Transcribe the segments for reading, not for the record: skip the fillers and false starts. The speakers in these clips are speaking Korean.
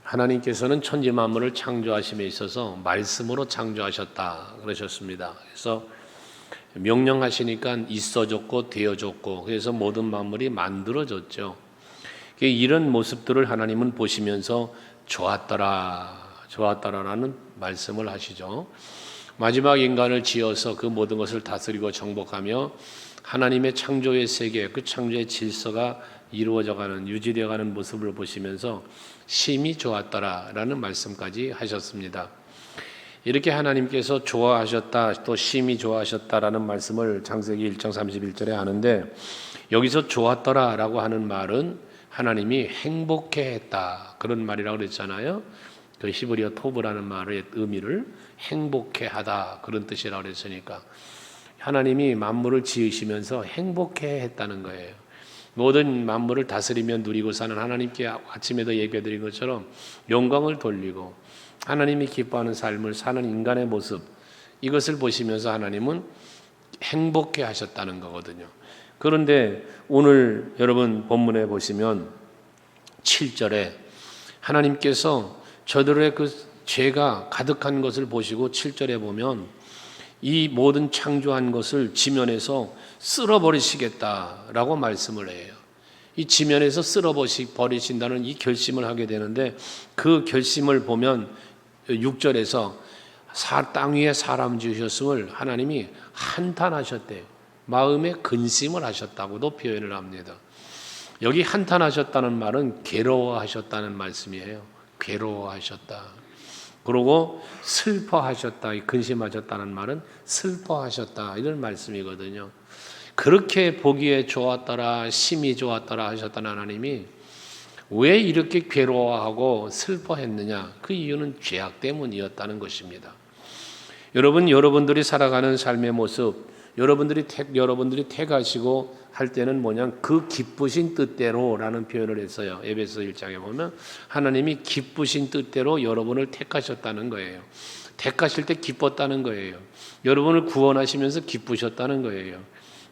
하나님께서는 천지 만물을 창조하심에 있어서 말씀으로 창조하셨다 그러셨습니다. 그래서 명령하시니까 있어졌고 되어졌고 그래서 모든 만물이 만들어졌죠. 이런 모습들을 하나님은 보시면서 좋았더라라는 말씀을 하시죠. 마지막 인간을 지어서 그 모든 것을 다스리고 정복하며 하나님의 창조의 세계, 그 창조의 질서가 이루어져가는 유지되어가는 모습을 보시면서 심히 좋았더라라는 말씀까지 하셨습니다. 이렇게 하나님께서 좋아하셨다 또 심히 좋아하셨다라는 말씀을 창세기 1장 31절에 하는데, 여기서 좋았더라라고 하는 말은 하나님이 행복해했다 그런 말이라고 그랬잖아요. 그 히브리어 토브라는 말의 의미를 행복해하다 그런 뜻이라고 그랬으니까 하나님이 만물을 지으시면서 행복해했다는 거예요. 모든 만물을 다스리며 누리고 사는 하나님께 아침에도 예배드린 것처럼 영광을 돌리고 하나님이 기뻐하는 삶을 사는 인간의 모습, 이것을 보시면서 하나님은 행복해 하셨다는 거거든요. 그런데 오늘 여러분 본문에 보시면 7절에 하나님께서 저들의 그 죄가 가득한 것을 보시고 7절에 보면 이 모든 창조한 것을 지면에서 쓸어버리시겠다라고 말씀을 해요. 이 지면에서 쓸어버리신다는 이 결심을 하게 되는데, 그 결심을 보면 6절에서 땅 위에 사람 지으셨음을 하나님이 한탄하셨대요. 마음에 근심을 하셨다고도 표현을 합니다. 여기 한탄하셨다는 말은 괴로워하셨다는 말씀이에요. 괴로워하셨다. 그리고 슬퍼하셨다. 근심하셨다는 말은 슬퍼하셨다 이런 말씀이거든요. 그렇게 보기에 좋았더라 심히 좋았더라 하셨던 하나님이 왜 이렇게 괴로워하고 슬퍼했느냐? 그 이유는 죄악 때문이었다는 것입니다. 여러분들이 살아가는 삶의 모습, 여러분들이 택하시고 할 때는 뭐냐? 그 기쁘신 뜻대로라는 표현을 했어요. 에베소 1장에 보면 하나님이 기쁘신 뜻대로 여러분을 택하셨다는 거예요. 택하실 때 기뻤다는 거예요. 여러분을 구원하시면서 기쁘셨다는 거예요.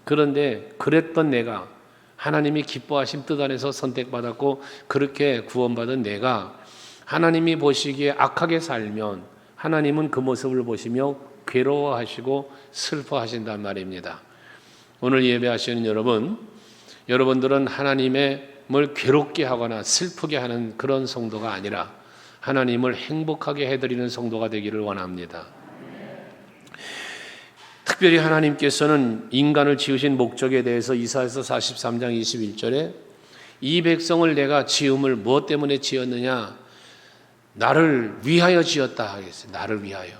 그런데 그랬던 내가, 하나님이 기뻐하신 뜻 안에서 선택받았고 그렇게 구원받은 내가 하나님이 보시기에 악하게 살면 하나님은 그 모습을 보시며 괴로워하시고 슬퍼하신단 말입니다. 오늘 예배하시는 여러분들은 하나님을 괴롭게 하거나 슬프게 하는 그런 성도가 아니라 하나님을 행복하게 해드리는 성도가 되기를 원합니다. 특별히 하나님께서는 인간을 지으신 목적에 대해서 이사야서 43장 21절에 이 백성을 내가 지음을 무엇 때문에 지었느냐? 나를 위하여 지었다 하겠어요. 나를 위하여.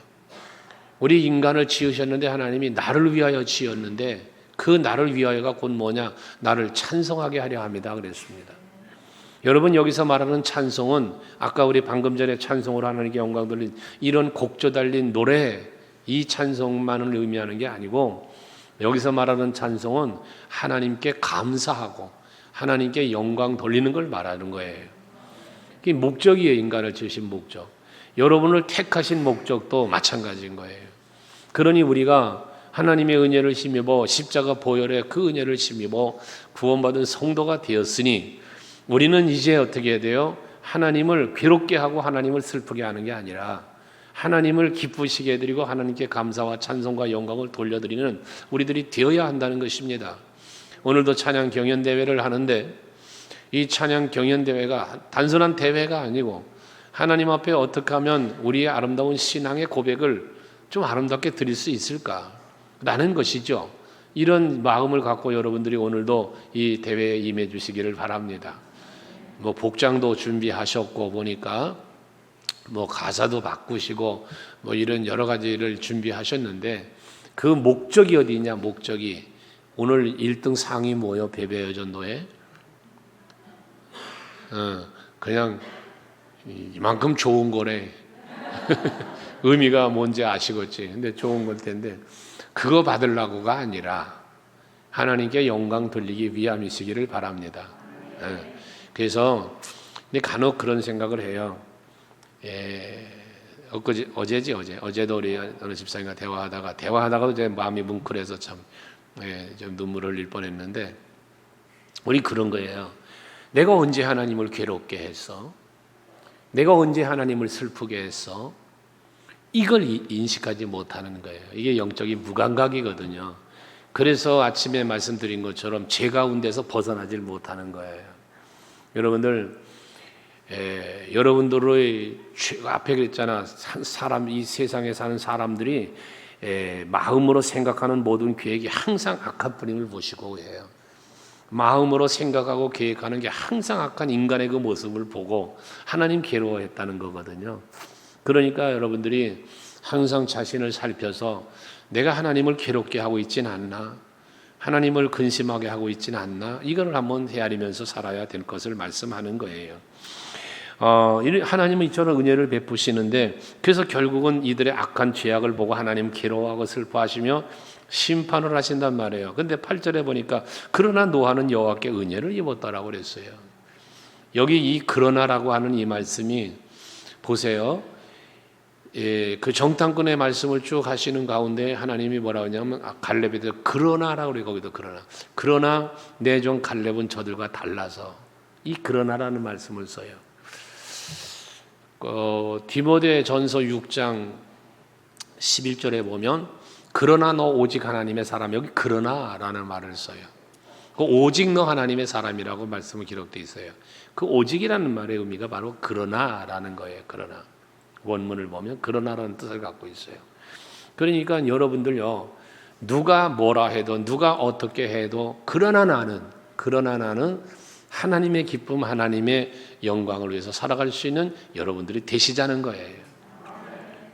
우리 인간을 지으셨는데 하나님이 나를 위하여 지었는데 그 나를 위하여가 곧 뭐냐? 나를 찬송하게 하려 합니다 그랬습니다. 여러분, 여기서 말하는 찬송은 아까 우리 방금 전에 찬송으로 하나님께 영광 돌린 이런 곡조 달린 노래, 이 찬송만을 의미하는 게 아니고 여기서 말하는 찬송은 하나님께 감사하고 하나님께 영광 돌리는 걸 말하는 거예요. 그게 목적이에요. 인간을 지으신 목적. 여러분을 택하신 목적도 마찬가지인 거예요. 그러니 우리가 하나님의 은혜를 힘입어 십자가 보혈의 그 은혜를 힘입어 구원받은 성도가 되었으니 우리는 이제 어떻게 해야 돼요? 하나님을 괴롭게 하고 하나님을 슬프게 하는 게 아니라 하나님을 기쁘시게 해드리고 하나님께 감사와 찬송과 영광을 돌려드리는 우리들이 되어야 한다는 것입니다. 오늘도 찬양 경연 대회를 하는데 이 찬양 경연 대회가 단순한 대회가 아니고 하나님 앞에 어떻게 하면 우리의 아름다운 신앙의 고백을 좀 아름답게 드릴 수 있을까? 라는 것이죠. 이런 마음을 갖고 여러분들이 오늘도 이 대회에 임해 주시기를 바랍니다. 복장도 준비하셨고 보니까 가사도 바꾸시고 이런 여러 가지를 준비하셨는데 그 목적이 어디 있냐? 목적이 오늘 1등 상이 뭐예요? 베베여전도에 그냥 이만큼 좋은 거래. 의미가 뭔지 아시겠지? 근데 좋은 걸 텐데 그거 받으려고가 아니라 하나님께 영광 돌리기 위함이시기를 바랍니다. 그래서 간혹 그런 생각을 해요. 어제도 우리 어느 집사님과 대화하다가도 제 마음이 뭉클해서 좀 눈물을 흘릴 뻔했는데, 우리 그런 거예요. 내가 언제 하나님을 괴롭게 했어? 내가 언제 하나님을 슬프게 했어? 이걸 인식하지 못하는 거예요. 이게 영적인 무감각이거든요. 그래서 아침에 말씀드린 것처럼 죄 가운데서 벗어나질 못하는 거예요. 여러분들, 여러분들의 앞에 그랬잖아. 사람, 이 세상에 사는 사람들이 마음으로 생각하는 모든 계획이 항상 악한 뿌림을 보시고 해요. 마음으로 생각하고 계획하는 게 항상 악한 인간의 그 모습을 보고 하나님 괴로워했다는 거거든요. 그러니까 여러분들이 항상 자신을 살펴서 내가 하나님을 괴롭게 하고 있지는 않나, 하나님을 근심하게 하고 있지는 않나, 이걸 한번 헤아리면서 살아야 될 것을 말씀하는 거예요. 하나님은 이처럼 은혜를 베푸시는데, 그래서 결국은 이들의 악한 죄악을 보고 하나님 괴로워하고 슬퍼하시며 심판을 하신단 말이에요. 근데 8절에 보니까 그러나 노아는 여호와께 은혜를 입었다라고 그랬어요. 여기 이 그러나라고 하는 이 말씀이 보세요. 그 정탐꾼의 말씀을 쭉 하시는 가운데 하나님이 뭐라고 하냐면 갈렙에 대해서 그러나라고 그래요. 거기도 그러나 내 종 갈렙은 저들과 달라서, 이 그러나라는 말씀을 써요. 디모데전서 6장 11절에 보면 그러나 너 오직 하나님의 사람, 여기 그러나라는 말을 써요. 그 오직 너 하나님의 사람이라고 말씀을 기록되어 있어요. 그 오직이라는 말의 의미가 바로 그러나라는 거예요. 그러나 원문을 보면 그러나라는 뜻을 갖고 있어요. 그러니까 여러분들요, 누가 뭐라 해도 누가 어떻게 해도 그러나 나는 하나님의 기쁨, 하나님의 영광을 위해서 살아갈 수 있는 여러분들이 되시자는 거예요.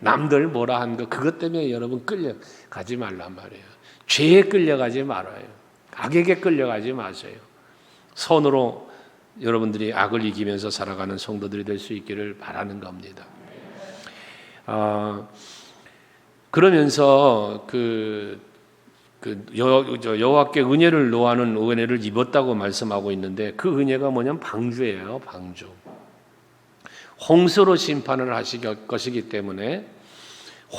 남들 뭐라 한 거 그것 때문에 여러분 끌려가지 말란 말이에요. 죄에 끌려가지 말아요. 악에게 끌려가지 마세요. 선으로 여러분들이 악을 이기면서 살아가는 성도들이 될 수 있기를 바라는 겁니다. 그러면서 여호와께 은혜를 노하는 은혜를 입었다고 말씀하고 있는데, 그 은혜가 뭐냐면 방주예요. 방주. 홍수로 심판을 하실 것이기 때문에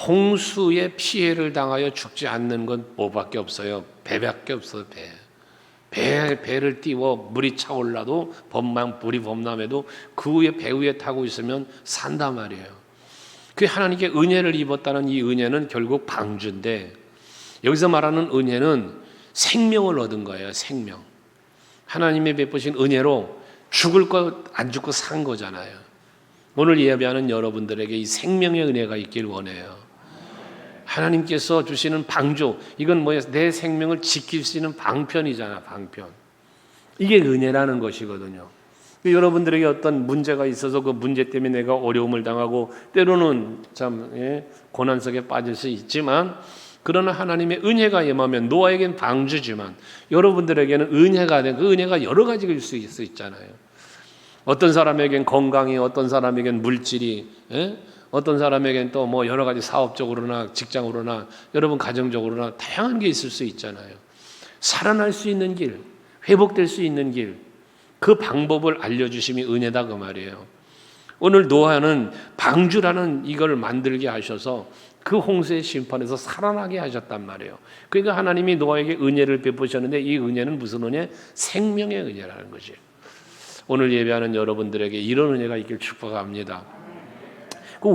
홍수의 피해를 당하여 죽지 않는 건 뭐밖에 없어요? 배밖에 없어요. 배를 띄워 물이 차올라도 물이 범람해도 그 위에 배 위에 타고 있으면 산단 말이에요. 그 하나님께 은혜를 입었다는 이 은혜는 결국 방주인데, 여기서 말하는 은혜는 생명을 얻은 거예요. 생명. 하나님의 베푸신 은혜로 죽을 것 안 죽고 산 거잖아요. 오늘 예배하는 여러분들에게 이 생명의 은혜가 있길 원해요. 하나님께서 주시는 방주, 이건 뭐예요? 내 생명을 지킬 수 있는 방편이잖아. 방편. 이게 은혜라는 것이거든요. 여러분들에게 어떤 문제가 있어서 그 문제 때문에 내가 어려움을 당하고 때로는 참 고난 속에 빠질 수 있지만, 그러나 하나님의 은혜가 임하면 노아에겐 방주지만 여러분들에게는 은혜가 된 그 은혜가 여러 가지일 수 있잖아요. 어떤 사람에겐 건강이, 어떤 사람에겐 물질이, 어떤 사람에겐 또 뭐 여러 가지 사업적으로나 직장으로나 여러분 가정적으로나 다양한 게 있을 수 있잖아요. 살아날 수 있는 길, 회복될 수 있는 길, 그 방법을 알려주심이 은혜다 그 말이에요. 오늘 노아는 방주라는 이걸 만들게 하셔서 그 홍수의 심판에서 살아나게 하셨단 말이에요. 그러니까 하나님이 노아에게 은혜를 베푸셨는데, 이 은혜는 무슨 은혜? 생명의 은혜라는 거죠. 오늘 예배하는 여러분들에게 이런 은혜가 있길 축복합니다.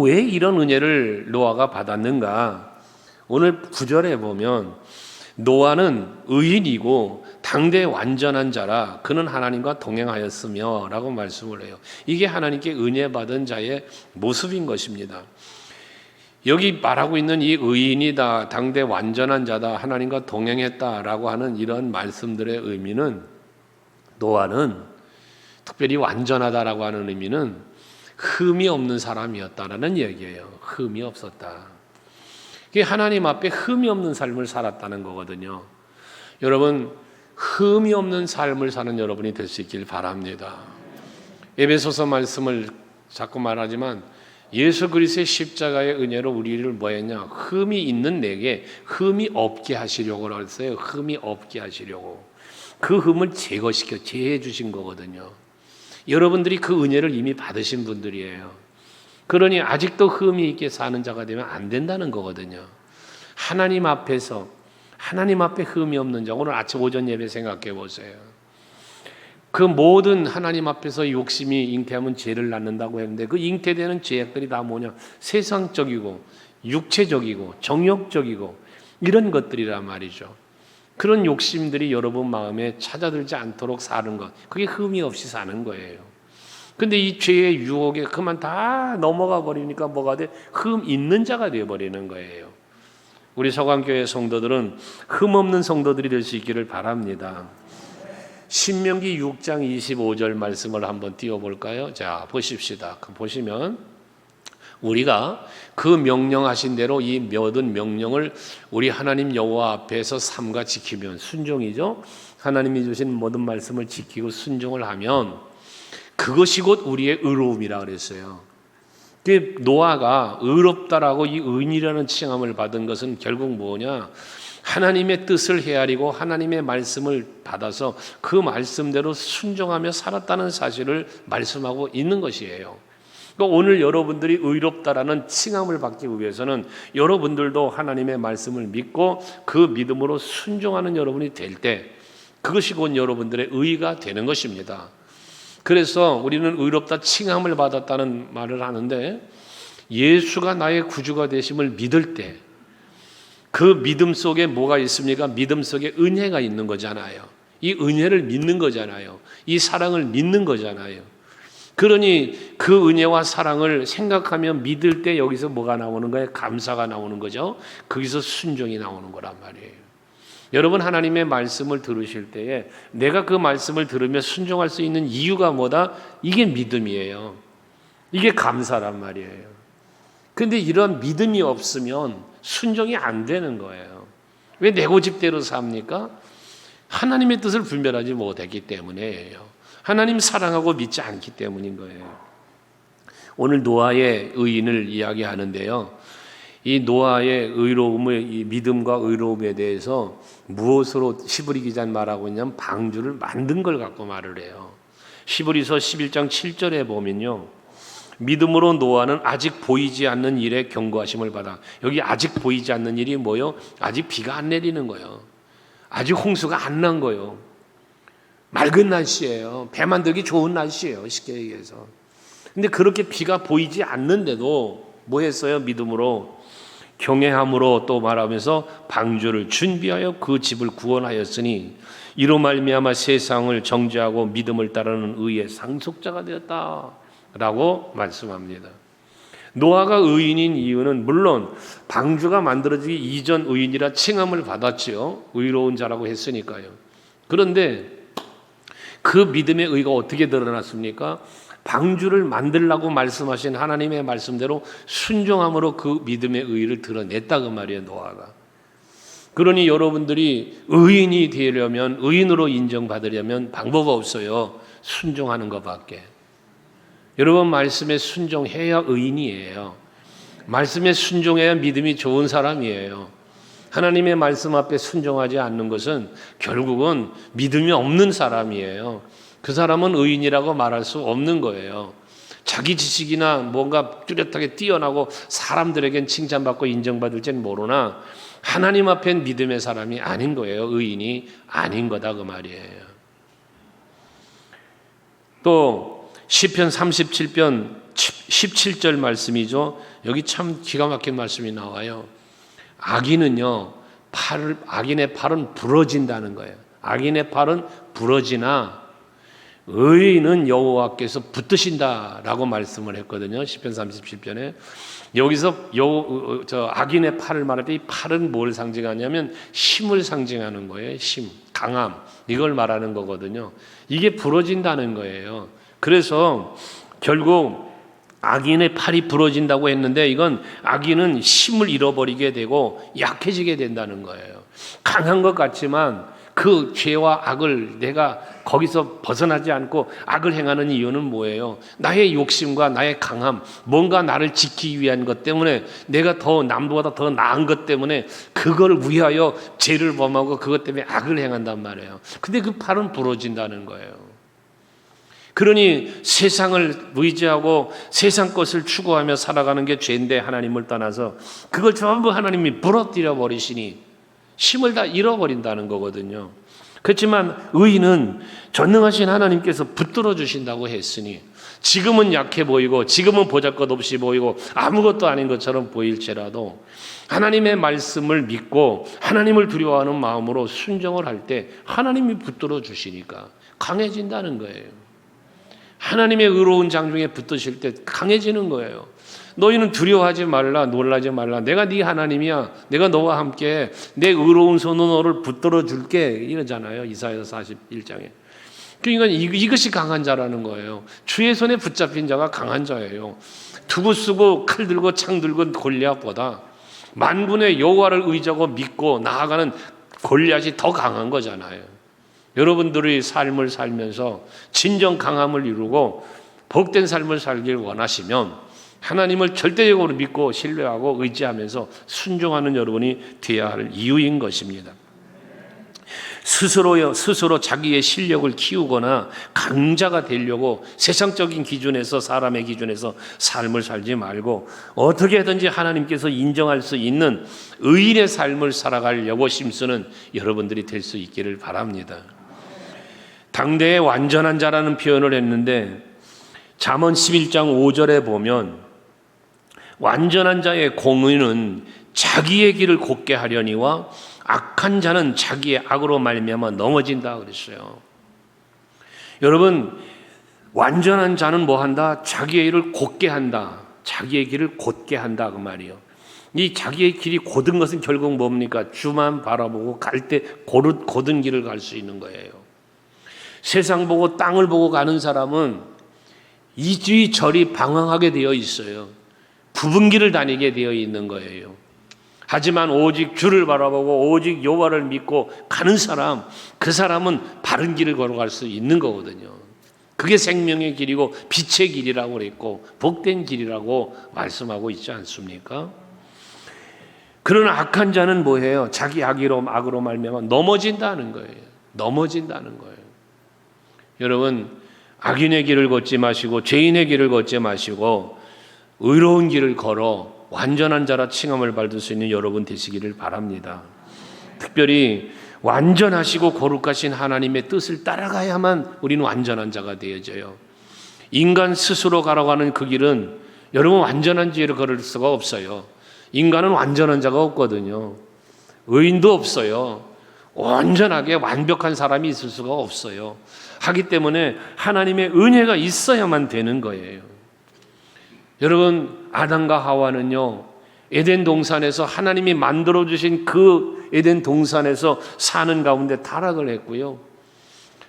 왜 이런 은혜를 노아가 받았는가? 오늘 9절에 보면 노아는 의인이고 당대 완전한 자라 그는 하나님과 동행하였으며 라고 말씀을 해요. 이게 하나님께 은혜 받은 자의 모습인 것입니다. 여기 말하고 있는 이 의인이다, 당대 완전한 자다, 하나님과 동행했다라고 하는 이런 말씀들의 의미는, 노아는 특별히 완전하다라고 하는 의미는 흠이 없는 사람이었다라는 얘기예요. 흠이 없었다. 이게 하나님 앞에 흠이 없는 삶을 살았다는 거거든요. 여러분, 흠이 없는 삶을 사는 여러분이 될 수 있길 바랍니다. 에베소서 말씀을 자꾸 말하지만 예수 그리스도의 십자가의 은혜로 우리를 뭐했냐? 흠이 있는 내게 흠이 없게 하시려고 했어요. 흠이 없게 하시려고. 그 흠을 제거시켜 제해 주신 거거든요. 여러분들이 그 은혜를 이미 받으신 분들이에요. 그러니 아직도 흠이 있게 사는 자가 되면 안 된다는 거거든요. 하나님 앞에서, 하나님 앞에 흠이 없는 자, 오늘 아침 오전 예배 생각해 보세요. 그 모든 하나님 앞에서 욕심이 잉태하면 죄를 낳는다고 했는데 그 잉태되는 죄악들이 다 뭐냐? 세상적이고 육체적이고 정욕적이고 이런 것들이란 말이죠. 그런 욕심들이 여러분 마음에 찾아들지 않도록 사는 것, 그게 흠이 없이 사는 거예요. 근데 이 죄의 유혹에 그만 다 넘어가 버리니까 뭐가 돼? 흠 있는 자가 되어버리는 거예요. 우리 서강교회 성도들은 흠 없는 성도들이 될 수 있기를 바랍니다. 신명기 6장 25절 말씀을 한번 띄워볼까요? 자, 보십시다. 보시면 우리가 그 명령하신 대로 이 모든 명령을 우리 하나님 여호와 앞에서 삼가 지키면, 순종이죠. 하나님이 주신 모든 말씀을 지키고 순종을 하면 그것이 곧 우리의 의로움이라 그랬어요. 노아가 의롭다라고 이 의인이라는 칭함을 받은 것은 결국 뭐냐? 하나님의 뜻을 헤아리고 하나님의 말씀을 받아서 그 말씀대로 순종하며 살았다는 사실을 말씀하고 있는 것이에요. 그러니까 오늘 여러분들이 의롭다라는 칭함을 받기 위해서는 여러분들도 하나님의 말씀을 믿고 그 믿음으로 순종하는 여러분이 될 때 그것이 곧 여러분들의 의가 되는 것입니다. 그래서 우리는 의롭다 칭함을 받았다는 말을 하는데, 예수가 나의 구주가 되심을 믿을 때 그 믿음 속에 뭐가 있습니까? 믿음 속에 은혜가 있는 거잖아요. 이 은혜를 믿는 거잖아요. 이 사랑을 믿는 거잖아요. 그러니 그 은혜와 사랑을 생각하며 믿을 때 여기서 뭐가 나오는 거예요? 감사가 나오는 거죠. 거기서 순종이 나오는 거란 말이에요. 여러분, 하나님의 말씀을 들으실 때에 내가 그 말씀을 들으며 순종할 수 있는 이유가 뭐다? 이게 믿음이에요. 이게 감사란 말이에요. 그런데 이런 믿음이 없으면 순종이 안 되는 거예요. 왜 내 고집대로 삽니까? 하나님의 뜻을 분별하지 못했기 때문이에요. 하나님 사랑하고 믿지 않기 때문인 거예요. 오늘 노아의 의인을 이야기하는데요. 이 노아의 의로움의, 이 믿음과 의로움에 대해서 무엇으로 시브리 기자는 말하고 있냐면 방주를 만든 걸 갖고 말을 해요. 시브리서 11장 7절에 보면요, 믿음으로 노아는 아직 보이지 않는 일에 경고하심을 받아. 여기 아직 보이지 않는 일이 뭐요? 아직 비가 안 내리는 거예요. 아직 홍수가 안 난 거예요. 맑은 날씨예요. 배 만들기 좋은 날씨예요, 쉽게 얘기해서. 근데 그렇게 비가 보이지 않는데도 뭐 했어요? 믿음으로 경외함으로 또 말하면서 방주를 준비하여 그 집을 구원하였으니 이로 말미암아 세상을 정죄하고 믿음을 따르는 의의 상속자가 되었다라고 말씀합니다. 노아가 의인인 이유는 물론 방주가 만들어지기 이전 의인이라 칭함을 받았지요. 의로운 자라고 했으니까요. 그런데 그 믿음의 의가 어떻게 드러났습니까? 방주를 만들라고 말씀하신 하나님의 말씀대로 순종함으로 그 믿음의 의를 드러냈다 그 말이에요, 노아가. 그러니 여러분들이 의인이 되려면, 의인으로 인정받으려면 방법 없어요. 순종하는 것밖에. 여러분, 말씀에 순종해야 의인이에요. 말씀에 순종해야 믿음이 좋은 사람이에요. 하나님의 말씀 앞에 순종하지 않는 것은 결국은 믿음이 없는 사람이에요. 그 사람은 의인이라고 말할 수 없는 거예요. 자기 지식이나 뭔가 뚜렷하게 뛰어나고 사람들에겐 칭찬받고 인정받을지는 모르나 하나님 앞엔 믿음의 사람이 아닌 거예요. 의인이 아닌 거다 그 말이에요. 또 시편 37편 17절 말씀이죠. 여기 참 기가 막힌 말씀이 나와요. 악인은요, 악인의 팔은 부러진다는 거예요. 악인의 팔은 부러지나 의인은 여호와께서 붙드신다라고 말씀을 했거든요. 시편 37편에. 여기서 악인의 팔을 말할 때 이 팔은 뭘 상징하냐면 힘을 상징하는 거예요. 힘, 강함, 이걸 말하는 거거든요. 이게 부러진다는 거예요. 그래서 결국 악인의 팔이 부러진다고 했는데 이건 악인은 힘을 잃어버리게 되고 약해지게 된다는 거예요. 강한 것 같지만 그 죄와 악을 내가 거기서 벗어나지 않고 악을 행하는 이유는 뭐예요? 나의 욕심과 나의 강함, 뭔가 나를 지키기 위한 것 때문에 내가 더 남보다 더 나은 것 때문에 그걸 위하여 죄를 범하고 그것 때문에 악을 행한단 말이에요. 근데 그 팔은 부러진다는 거예요. 그러니 세상을 의지하고 세상 것을 추구하며 살아가는 게 죄인데 하나님을 떠나서 그걸 전부 하나님이 부러뜨려 버리시니 힘을 다 잃어버린다는 거거든요. 그렇지만 의인은 전능하신 하나님께서 붙들어 주신다고 했으니 지금은 약해 보이고 지금은 보잘것없이 보이고 아무것도 아닌 것처럼 보일지라도 하나님의 말씀을 믿고 하나님을 두려워하는 마음으로 순종을 할 때 하나님이 붙들어 주시니까 강해진다는 거예요. 하나님의 의로운 장중에 붙드실 때 강해지는 거예요. 너희는 두려워하지 말라, 놀라지 말라. 내가 네 하나님이야. 내가 너와 함께 내 의로운 손으로 너를 붙들어 줄게. 이러잖아요. 이사야서 41장에. 그러니까 이것이 강한 자라는 거예요. 주의 손에 붙잡힌 자가 강한 자예요. 두부 쓰고 칼 들고 창 들고 골리앗보다 만군의 여호와를 의지하고 믿고 나아가는 골리앗이 더 강한 거잖아요. 여러분들의 삶을 살면서 진정 강함을 이루고 복된 삶을 살길 원하시면 하나님을 절대적으로 믿고 신뢰하고 의지하면서 순종하는 여러분이 되어야 할 이유인 것입니다. 스스로 자기의 실력을 키우거나 강자가 되려고 세상적인 기준에서 사람의 기준에서 삶을 살지 말고 어떻게든지 하나님께서 인정할 수 있는 의인의 삶을 살아가려고 힘쓰는 여러분들이 될 수 있기를 바랍니다. 당대의 완전한 자라는 표현을 했는데 잠언 11장 5절에 보면 완전한 자의 공의는 자기의 길을 곧게 하려니와 악한 자는 자기의 악으로 말미암아 넘어진다 그랬어요. 여러분, 완전한 자는 뭐 한다? 자기의 일을 곧게 한다. 자기의 길을 곧게 한다 그 말이에요. 이 자기의 길이 곧은 것은 결국 뭡니까? 주만 바라보고 갈 때 곧은 길을 갈 수 있는 거예요. 세상 보고 땅을 보고 가는 사람은 이리저리 방황하게 되어 있어요. 부분 길을 다니게 되어 있는 거예요. 하지만 오직 주를 바라보고 오직 여호와를 믿고 가는 사람, 그 사람은 바른 길을 걸어갈 수 있는 거거든요. 그게 생명의 길이고 빛의 길이라고 그랬고 복된 길이라고 말씀하고 있지 않습니까? 그러나 악한 자는 뭐예요? 자기 악으로 말미암아 넘어진다는 거예요. 넘어진다는 거예요. 여러분, 악인의 길을 걷지 마시고 죄인의 길을 걷지 마시고 의로운 길을 걸어 완전한 자라 칭함을 받을 수 있는 여러분 되시기를 바랍니다. 특별히 완전하시고 거룩하신 하나님의 뜻을 따라가야만 우리는 완전한 자가 되어져요. 인간 스스로 가라가는 그 길은 여러분 완전한 길을 걸을 수가 없어요. 인간은 완전한 자가 없거든요. 의인도 없어요. 온전하게 완벽한 사람이 있을 수가 없어요. 하기 때문에 하나님의 은혜가 있어야만 되는 거예요. 여러분, 아담과 하와는요, 에덴 동산에서 하나님이 만들어주신 그 에덴 동산에서 사는 가운데 타락을 했고요.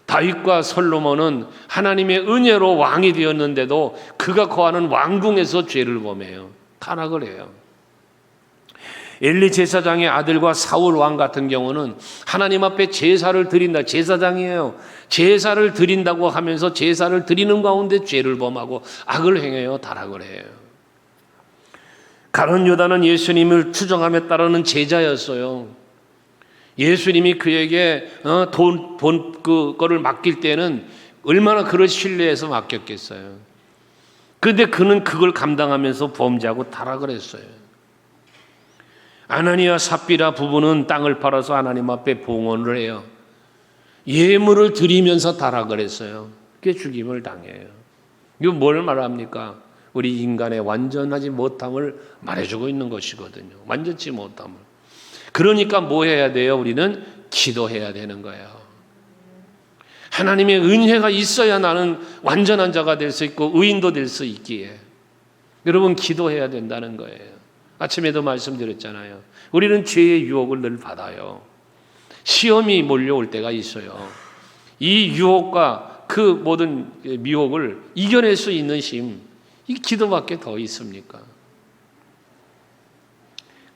다윗과 솔로몬은 하나님의 은혜로 왕이 되었는데도 그가 거하는 왕궁에서 죄를 범해요. 타락을 해요. 엘리 제사장의 아들과 사울 왕 같은 경우는 하나님 앞에 제사를 드린다. 제사장이에요. 제사를 드린다고 하면서 제사를 드리는 가운데 죄를 범하고 악을 행해요. 타락을 해요. 가룟 유다는 예수님을 추종함에 따르는 제자였어요. 예수님이 그에게 그거를 맡길 때는 얼마나 그를 신뢰해서 맡겼겠어요. 그런데 그는 그걸 감당하면서 범죄하고 타락을 했어요. 아나니아 삽비라 부부는 땅을 팔아서 하나님 앞에 봉헌을 해요. 예물을 드리면서 타락을 했어요. 그게 죽임을 당해요. 이거 뭘 말합니까? 우리 인간의 완전하지 못함을 말해주고 있는 것이거든요. 완전치 못함을. 그러니까 뭐 해야 돼요? 우리는 기도해야 되는 거예요. 하나님의 은혜가 있어야 나는 완전한 자가 될 수 있고 의인도 될 수 있기에 여러분 기도해야 된다는 거예요. 아침에도 말씀드렸잖아요. 우리는 죄의 유혹을 늘 받아요. 시험이 몰려올 때가 있어요. 이 유혹과 그 모든 미혹을 이겨낼 수 있는 힘, 이 기도밖에 더 있습니까?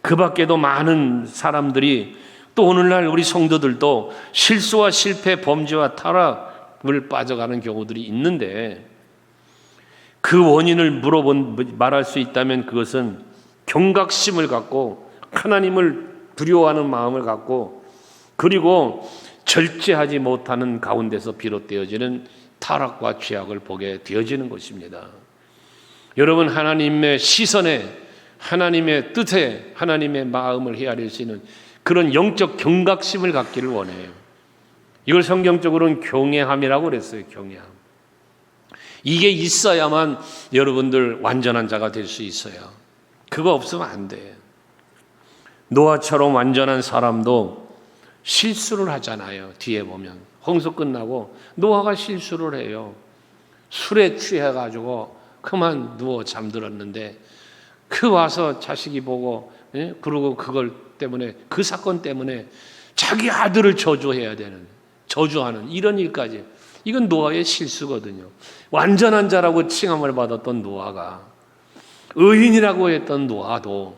그 밖에도 많은 사람들이 또 오늘날 우리 성도들도 실수와 실패, 범죄와 타락을 빠져가는 경우들이 있는데 그 원인을 말할 수 있다면 그것은 경각심을 갖고 하나님을 두려워하는 마음을 갖고 그리고 절제하지 못하는 가운데서 비롯되어지는 타락과 죄악을 보게 되어지는 것입니다. 여러분, 하나님의 시선에 하나님의 뜻에 하나님의 마음을 헤아릴 수 있는 그런 영적 경각심을 갖기를 원해요. 이걸 성경적으로는 경외함이라고 그랬어요. 경외함. 이게 있어야만 여러분들 완전한 자가 될 수 있어요. 그거 없으면 안 돼. 노아처럼 완전한 사람도 실수를 하잖아요. 뒤에 보면 홍수 끝나고 노아가 실수를 해요. 술에 취해가지고 그만 누워 잠들었는데 그 와서 자식이 보고 그러고 그걸 때문에 그 사건 때문에 자기 아들을 저주하는 이런 일까지. 이건 노아의 실수거든요. 완전한 자라고 칭함을 받았던 노아가, 의인이라고 했던 노아도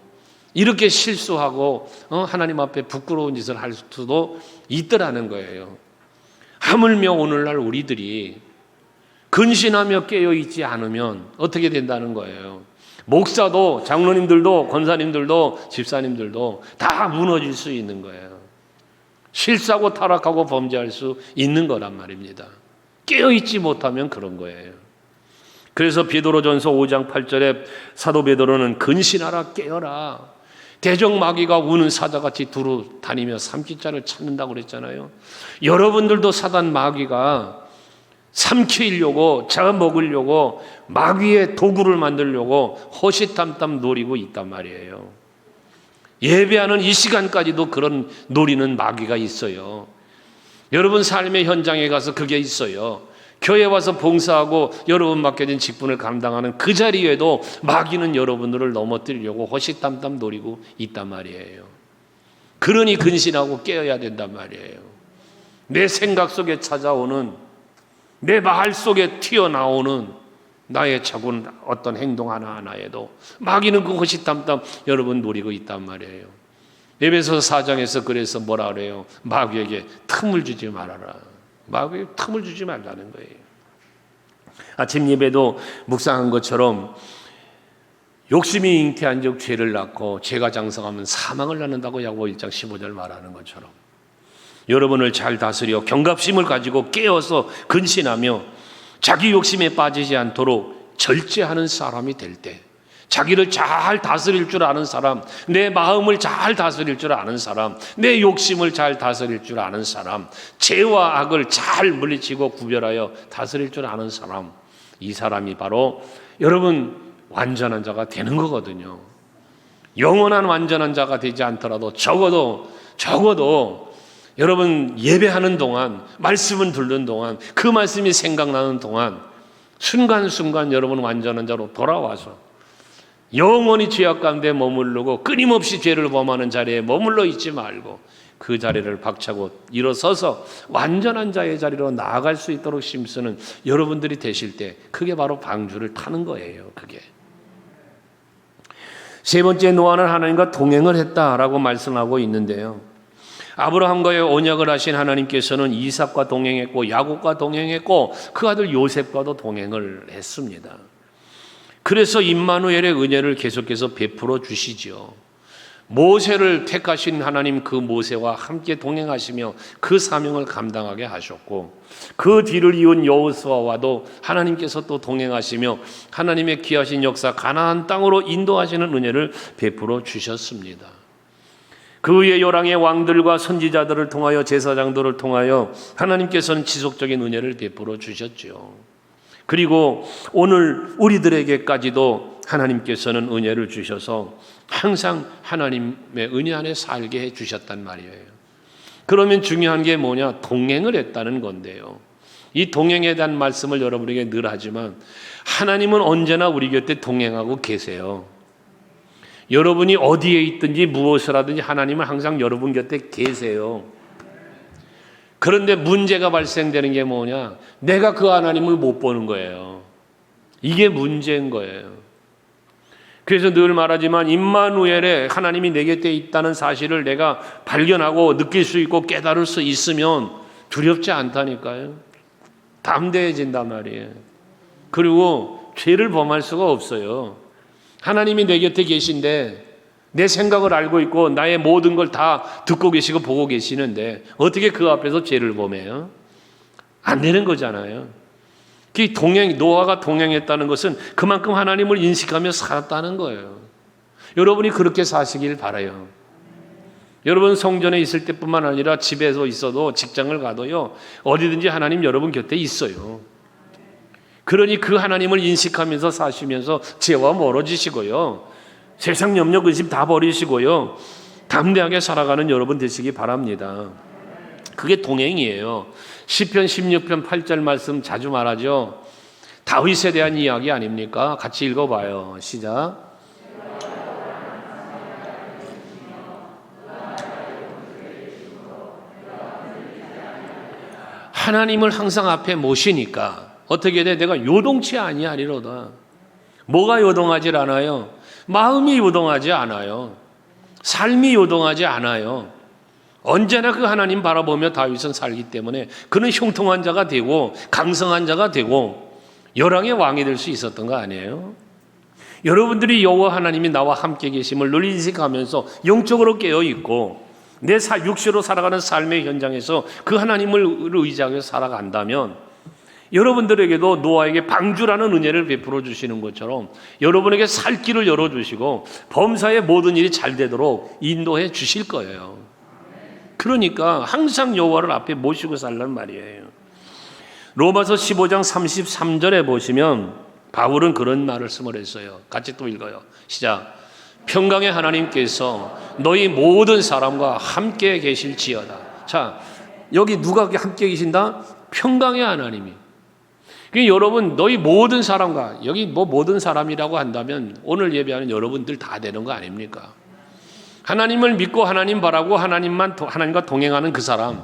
이렇게 실수하고 하나님 앞에 부끄러운 짓을 할 수도 있더라는 거예요. 하물며 오늘날 우리들이 근신하며 깨어있지 않으면 어떻게 된다는 거예요. 목사도, 장로님들도, 권사님들도, 집사님들도 다 무너질 수 있는 거예요. 실수하고 타락하고 범죄할 수 있는 거란 말입니다. 깨어있지 못하면 그런 거예요. 그래서 베드로전서 5장 8절에 사도 베드로는 근신하라, 깨어라. 대적 마귀가 우는 사자같이 두루 다니며 삼키자를 찾는다고 그랬잖아요. 여러분들도 사단 마귀가 삼키려고, 잡아먹으려고, 마귀의 도구를 만들려고 호시탐탐 노리고 있단 말이에요. 예배하는 이 시간까지도 그런 노리는 마귀가 있어요. 여러분 삶의 현장에 가서 그게 있어요. 교회 와서 봉사하고 여러분 맡겨진 직분을 감당하는 그 자리에도 마귀는 여러분들을 넘어뜨리려고 호시탐탐 노리고 있단 말이에요. 그러니 근신하고 깨어야 된단 말이에요. 내 생각 속에 찾아오는, 내 말 속에 튀어나오는 나의 작은 어떤 행동 하나하나에도 마귀는 그 호시탐탐 여러분 노리고 있단 말이에요. 에베소서 4장에서 그래서 뭐라 그래요? 마귀에게 틈을 주지 말아라. 마귀에게 틈을 주지 말라는 거예요. 아침 예배도 묵상한 것처럼 욕심이 잉태한 즉 죄를 낳고 죄가 장성하면 사망을 낳는다고 야고보 1장 15절 말하는 것처럼 여러분을 잘 다스려 경각심을 가지고 깨어서 근신하며 자기 욕심에 빠지지 않도록 절제하는 사람이 될 때, 자기를 잘 다스릴 줄 아는 사람, 내 마음을 잘 다스릴 줄 아는 사람, 내 욕심을 잘 다스릴 줄 아는 사람, 죄와 악을 잘 물리치고 구별하여 다스릴 줄 아는 사람, 이 사람이 바로 여러분 완전한 자가 되는 거거든요. 영원한 완전한 자가 되지 않더라도 적어도 여러분 예배하는 동안, 말씀을 듣는 동안, 그 말씀이 생각나는 동안 순간순간 여러분 완전한 자로 돌아와서 영원히 죄악 가운데 머무르고 끊임없이 죄를 범하는 자리에 머물러 있지 말고 그 자리를 박차고 일어서서 완전한 자의 자리로 나아갈 수 있도록 힘쓰는 여러분들이 되실 때 그게 바로 방주를 타는 거예요. 그게. 세 번째, 노아는 하나님과 동행을 했다라고 말씀하고 있는데요. 아브라함과의 언약을 하신 하나님께서는 이삭과 동행했고 야곱과 동행했고 그 아들 요셉과도 동행을 했습니다. 그래서 임마누엘의 은혜를 계속해서 베풀어 주시지요. 모세를 택하신 하나님, 그 모세와 함께 동행하시며 그 사명을 감당하게 하셨고 그 뒤를 이은 여호수아와도 하나님께서 또 동행하시며 하나님의 귀하신 역사 가나안 땅으로 인도하시는 은혜를 베풀어 주셨습니다. 그 위에 열왕의 왕들과 선지자들을 통하여 제사장들을 통하여 하나님께서는 지속적인 은혜를 베풀어 주셨지요. 그리고 오늘 우리들에게까지도 하나님께서는 은혜를 주셔서 항상 하나님의 은혜 안에 살게 해 주셨단 말이에요. 그러면 중요한 게 뭐냐? 동행을 했다는 건데요. 이 동행에 대한 말씀을 여러분에게 늘 하지만 하나님은 언제나 우리 곁에 동행하고 계세요. 여러분이 어디에 있든지 무엇을 하든지 하나님은 항상 여러분 곁에 계세요. 그런데 문제가 발생되는 게 뭐냐? 내가 그 하나님을 못 보는 거예요. 이게 문제인 거예요. 그래서 늘 말하지만 임마누엘의 하나님이 내 곁에 있다는 사실을 내가 발견하고 느낄 수 있고 깨달을 수 있으면 두렵지 않다니까요. 담대해진단 말이에요. 그리고 죄를 범할 수가 없어요. 하나님이 내 곁에 계신데 내 생각을 알고 있고 나의 모든 걸 다 듣고 계시고 보고 계시는데 어떻게 그 앞에서 죄를 범해요? 안 되는 거잖아요. 그 노아가 동행했다는 것은 그만큼 하나님을 인식하며 살았다는 거예요. 여러분이 그렇게 사시길 바라요. 여러분 성전에 있을 때뿐만 아니라 집에서 있어도 직장을 가도요, 어디든지 하나님 여러분 곁에 있어요. 그러니 그 하나님을 인식하면서 사시면서 죄와 멀어지시고요, 세상 염려 의심 다 버리시고요, 담대하게 살아가는 여러분 되시기 바랍니다. 그게 동행이에요. 시편 16편 8절 말씀 자주 말하죠. 다윗에 대한 이야기 아닙니까? 같이 읽어봐요. 시작. 하나님을 항상 앞에 모시니까 어떻게 돼? 내가 요동치 아니하리로다. 뭐가 요동하질 않아요? 마음이 요동하지 않아요. 삶이 요동하지 않아요. 언제나 그 하나님 바라보며 다윗은 살기 때문에 그는 형통한 자가 되고 강성한 자가 되고 열왕의 왕이 될 수 있었던 거 아니에요? 여러분들이 여호와 하나님이 나와 함께 계심을 늘 인식하면서 영적으로 깨어있고 내 육체로 살아가는 삶의 현장에서 그 하나님을 의지하며 살아간다면 여러분들에게도 노아에게 방주라는 은혜를 베풀어 주시는 것처럼 여러분에게 살 길을 열어주시고 범사의 모든 일이 잘 되도록 인도해 주실 거예요. 그러니까 항상 여호와를 앞에 모시고 살란 말이에요. 로마서 15장 33절에 보시면 바울은 그런 말씀을 했어요. 같이 또 읽어요. 시작. 평강의 하나님께서 너희 모든 사람과 함께 계실지어다. 자, 여기 누가 함께 계신다? 평강의 하나님이. 여러분, 너희 모든 사람과, 여기 뭐 모든 사람이라고 한다면 오늘 예배하는 여러분들 다 되는 거 아닙니까? 하나님을 믿고 하나님 바라고 하나님과 동행하는 그 사람,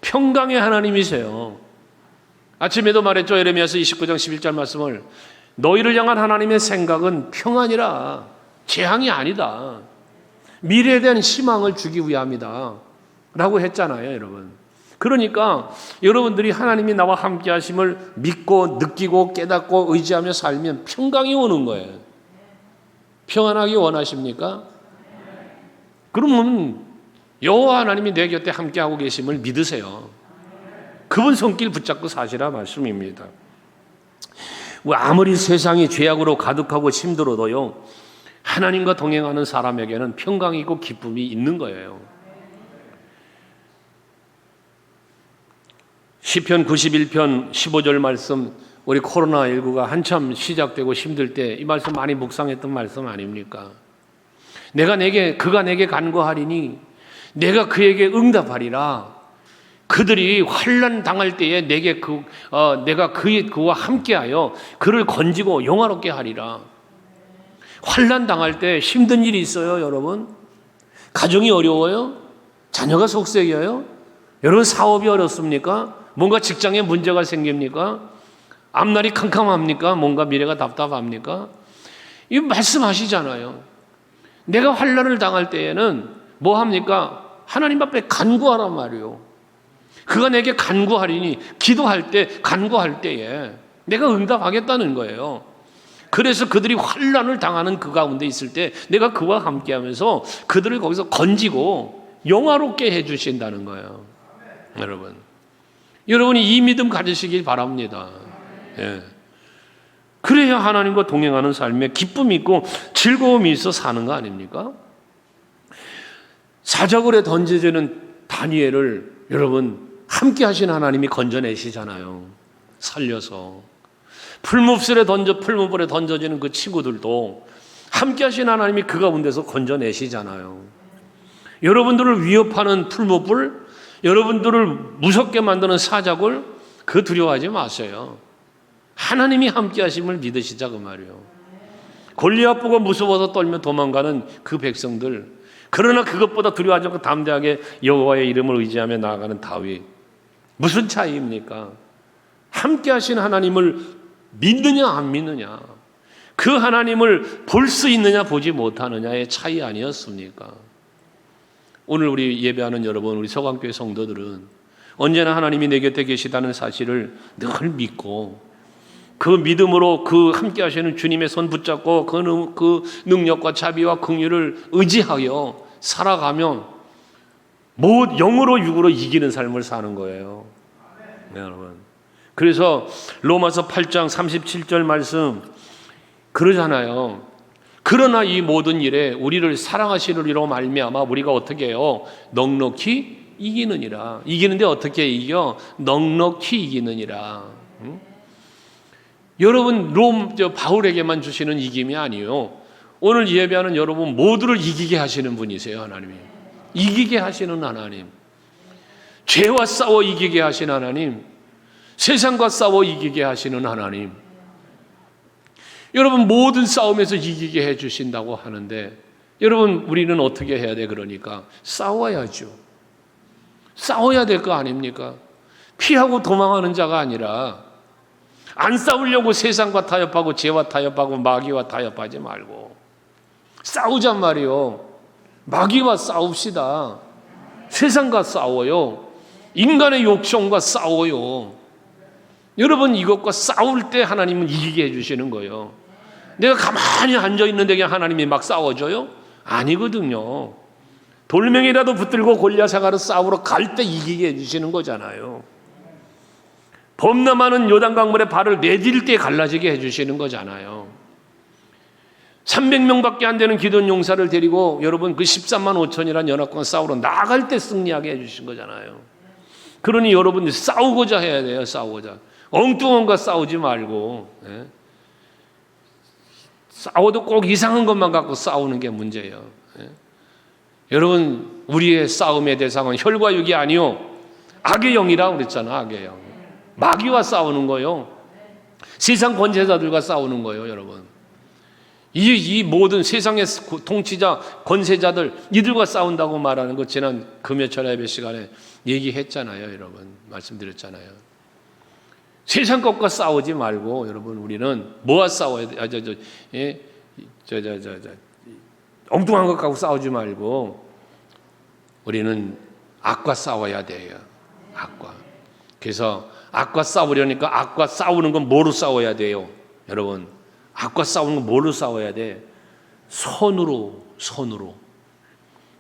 평강의 하나님이세요. 아침에도 말했죠. 예레미야서 29장 11절 말씀을, 너희를 향한 하나님의 생각은 평안이라, 재앙이 아니다, 미래에 대한 희망을 주기 위함이다 라고 했잖아요, 여러분. 그러니까 여러분들이 하나님이 나와 함께 하심을 믿고 느끼고 깨닫고 의지하며 살면 평강이 오는 거예요. 평안하기 원하십니까? 그러면 여호와 하나님이 내 곁에 함께하고 계심을 믿으세요. 그분 손길 붙잡고 사시라 말씀입니다. 아무리 세상이 죄악으로 가득하고 힘들어도요, 하나님과 동행하는 사람에게는 평강이 있고 기쁨이 있는 거예요. 시편 91편 15절 말씀, 우리 코로나19가 한참 시작되고 힘들 때 이 말씀 많이 묵상했던 말씀 아닙니까? 그가 내게 간구하리니 내가 그에게 응답하리라. 그들이 환난 당할 때에 내가 그와 함께하여 그를 건지고 영화롭게 하리라. 환난 당할 때 힘든 일이 있어요, 여러분. 가정이 어려워요? 자녀가 속썩여요? 여러분 사업이 어렵습니까? 뭔가 직장에 문제가 생깁니까? 앞날이 캄캄합니까? 뭔가 미래가 답답합니까? 이 말씀하시잖아요. 내가 환난을 당할 때에는 뭐 합니까? 하나님 앞에 간구하란 말이요. 그가 내게 간구하리니, 기도할 때 간구할 때에 내가 응답하겠다는 거예요. 그래서 그들이 환난을 당하는 그 가운데 있을 때 내가 그와 함께하면서 그들을 거기서 건지고 영화롭게 해주신다는 거예요. 여러분이 이 믿음 가지시길 바랍니다. 예. 그래야 하나님과 동행하는 삶에 기쁨이 있고 즐거움이 있어 사는 거 아닙니까? 사자굴에 던져지는 다니엘을 여러분 함께 하신 하나님이 건져내시잖아요. 살려서. 풀무불에 던져지는 그 친구들도 함께 하신 하나님이 그 가운데서 건져내시잖아요. 여러분들을 위협하는 풀무불, 여러분들을 무섭게 만드는 사자굴, 그거 두려워하지 마세요. 하나님이 함께 하심을 믿으시자 그 말이에요. 골리앗 보고 무서워서 떨며 도망가는 그 백성들, 그러나 그것보다 두려워하지 않고 담대하게 여호와의 이름을 의지하며 나아가는 다윗, 무슨 차이입니까? 함께 하신 하나님을 믿느냐 안 믿느냐, 그 하나님을 볼 수 있느냐 보지 못하느냐의 차이 아니었습니까? 오늘 우리 예배하는 여러분, 우리 서강교회 성도들은 언제나 하나님이 내 곁에 계시다는 사실을 늘 믿고 그 믿음으로 그 함께 하시는 주님의 손 붙잡고 그 능력과 자비와 긍휼을 의지하여 살아가면 영으로 육으로 이기는 삶을 사는 거예요. 네, 여러분. 그래서 로마서 8장 37절 말씀 그러잖아요. 그러나 이 모든 일에 우리를 사랑하시느니로 말미암아 우리가 어떻게 해요? 넉넉히 이기느니라. 이기는데 어떻게 이겨? 넉넉히 이기느니라. 여러분 바울에게만 주시는 이김이 아니에요. 오늘 예배하는 여러분 모두를 이기게 하시는 분이세요. 하나님이 이기게 하시는 하나님, 죄와 싸워 이기게 하시는 하나님, 세상과 싸워 이기게 하시는 하나님, 여러분 모든 싸움에서 이기게 해주신다고 하는데, 여러분 우리는 어떻게 해야 돼? 그러니까 싸워야죠. 싸워야 될 거 아닙니까? 피하고 도망하는 자가 아니라, 안 싸우려고 세상과 타협하고 죄와 타협하고 마귀와 타협하지 말고 싸우잔 말이요. 마귀와 싸웁시다. 세상과 싸워요. 인간의 욕심과 싸워요. 여러분 이것과 싸울 때 하나님은 이기게 해주시는 거예요. 내가 가만히 앉아있는데 그냥 하나님이 막 싸워줘요? 아니거든요. 돌멩이라도 붙들고 골리앗하고 싸우러 갈 때 이기게 해주시는 거잖아요. 범람하는 요단강물에 발을 내딜 때 갈라지게 해주시는 거잖아요. 300명밖에 안 되는 기도원 용사를 데리고 여러분 그 13만 5천이라는 연합군과 싸우러 나갈 때 승리하게 해주신 거잖아요. 그러니 여러분들 싸우고자 해야 돼요. 싸우고자. 엉뚱한 거 싸우지 말고, 예? 싸워도 꼭 이상한 것만 갖고 싸우는 게 문제예요. 예? 여러분 우리의 싸움의 대상은 혈과 육이 아니요 악의 영이라고 그랬잖아. 악의 영. 마귀와 싸우는 거요. 세상 권세자들과 싸우는 거예요. 여러분 이 모든 세상의 통치자 권세자들 이들과 싸운다고 말하는 것 지난 금요철 예배 시간에 얘기했잖아요. 여러분 말씀드렸잖아요. 세상 것과 싸우지 말고 여러분 우리는 뭐와 싸워야 돼? 엉뚱한 것 갖고 싸우지 말고 우리는 악과 싸워야 돼요. 악과. 그래서 악과 싸우려니까 악과 싸우는 건 뭐로 싸워야 돼요? 여러분 악과 싸우는 건 뭐로 싸워야 돼? 선으로.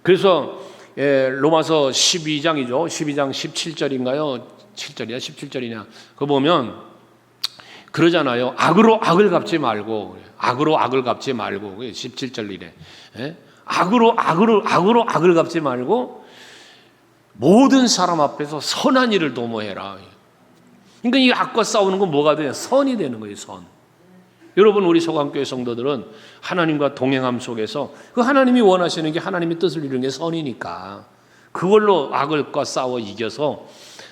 그래서 로마서 12장이죠. 12장 17절인가요? 7절이야 17절이냐. 그거 보면 그러잖아요. 악으로 악을 갚지 말고 17절이래. 악으로 악을 갚지 말고 모든 사람 앞에서 선한 일을 도모해라. 그러니까 이 악과 싸우는 건 뭐가 돼요? 선이 되는 거예요. 선. 여러분 우리 소강교회 성도들은 하나님과 동행함 속에서 그 하나님이 원하시는 게 하나님의 뜻을 이루는 게 선이니까 그걸로 악을과 싸워 이겨서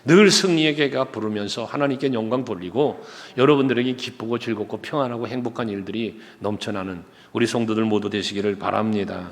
늘 승리의 개가 부르면서 하나님께 영광 돌리고 여러분들에게 기쁘고 즐겁고 평안하고 행복한 일들이 넘쳐나는 우리 성도들 모두 되시기를 바랍니다.